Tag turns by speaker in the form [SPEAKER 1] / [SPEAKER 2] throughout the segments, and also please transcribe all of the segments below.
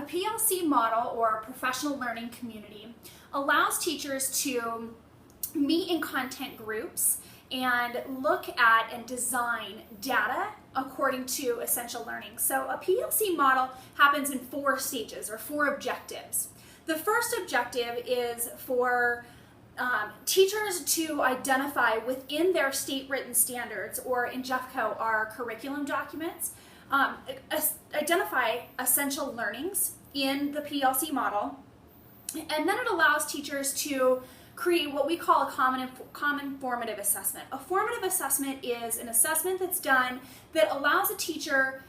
[SPEAKER 1] PLC model, or professional learning community, allows teachers to meet in content groups and look at and design data according to essential learning. So a PLC model happens in 4 stages, or 4 objectives. The first objective is for teachers to identify within their state written standards, or in Jeffco, our curriculum documents, identify essential learnings in the PLC model, and then it allows teachers to create what we call a common formative assessment. A formative assessment is an assessment that's done that allows a teacher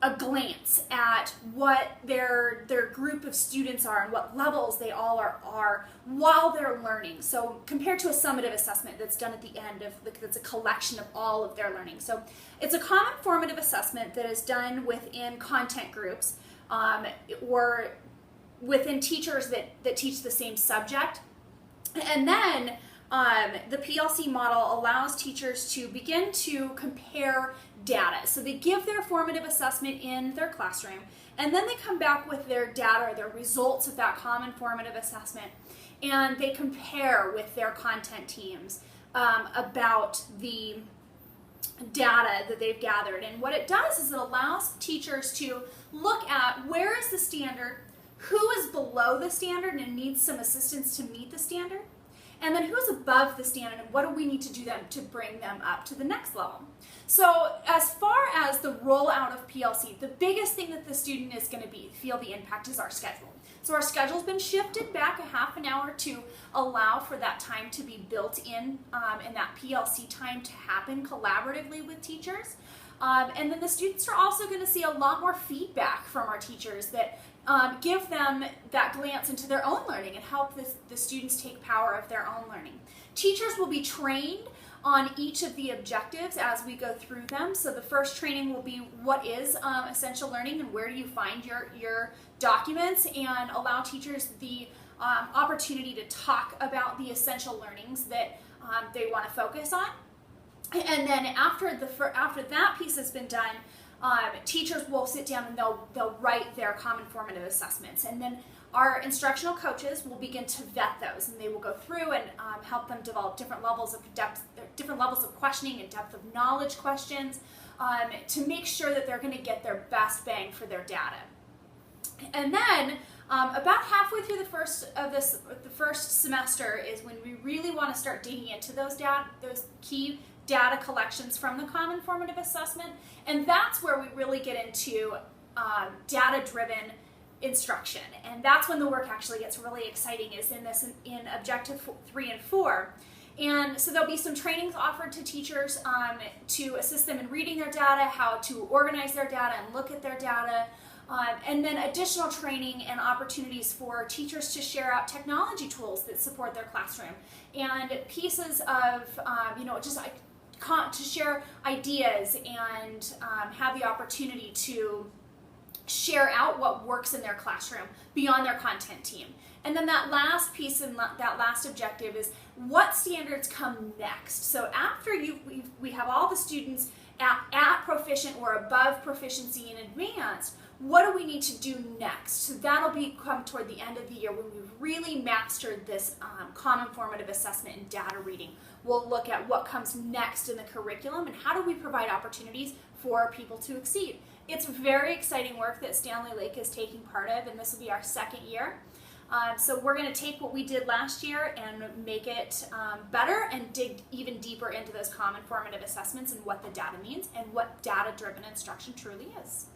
[SPEAKER 1] a glance at what their group of students are and what levels they all are while they're learning. So compared to a summative assessment that's done at the end that's a collection of all of their learning. So it's a common formative assessment that is done within content groups or within teachers that teach the same subject. And then the PLC model allows teachers to begin to compare data. So they give their formative assessment in their classroom, and then they come back with their data, or their results of that common formative assessment, and they compare with their content teams about the data that they've gathered. And what it does is it allows teachers to look at where is the standard, who is below the standard and needs some assistance to meet the standard, and then who's above the standard and what do we need to do them to bring them up to the next level. So as far as the rollout of PLC, the biggest thing that the student is going to feel the impact is our schedule. So our schedule's been shifted back a half an hour to allow for that time to be built in and that PLC time to happen collaboratively with teachers. And then the students are also going to see a lot more feedback from our teachers that give them that glance into their own learning and help the students take power of their own learning. Teachers will be trained on each of the objectives as we go through them. So the first training will be what is essential learning and where do you find your documents, and allow teachers the opportunity to talk about the essential learnings that they want to focus on. And then after that piece has been done, teachers will sit down and they'll write their common formative assessments, and then our instructional coaches will begin to vet those, and they will go through and help them develop different levels of depth, different levels of questioning and depth of knowledge questions to make sure that they're going to get their best bang for their data. And then about halfway through the first semester is when we really want to start digging into those key data collections from the common formative assessment, and that's where we really get into data-driven instruction, and that's when the work actually gets really exciting, is in objective 3 and 4. And so there'll be some trainings offered to teachers to assist them in reading their data, how to organize their data and look at their data, and then additional training and opportunities for teachers to share out technology tools that support their classroom, and pieces of to share ideas and have the opportunity to share out what works in their classroom beyond their content team. And then that last piece and that last objective is what standards come next. So after we have all the students at proficient or above proficiency in advanced, what do we need to do next? So that'll come toward the end of the year when we've really mastered this common formative assessment and data reading. We'll look at what comes next in the curriculum and how do we provide opportunities for people to exceed. It's very exciting work that Stanley Lake is taking part of, and this will be our 2nd year. So we're going to take what we did last year and make it better and dig even deeper into those common formative assessments and what the data means and what data-driven instruction truly is.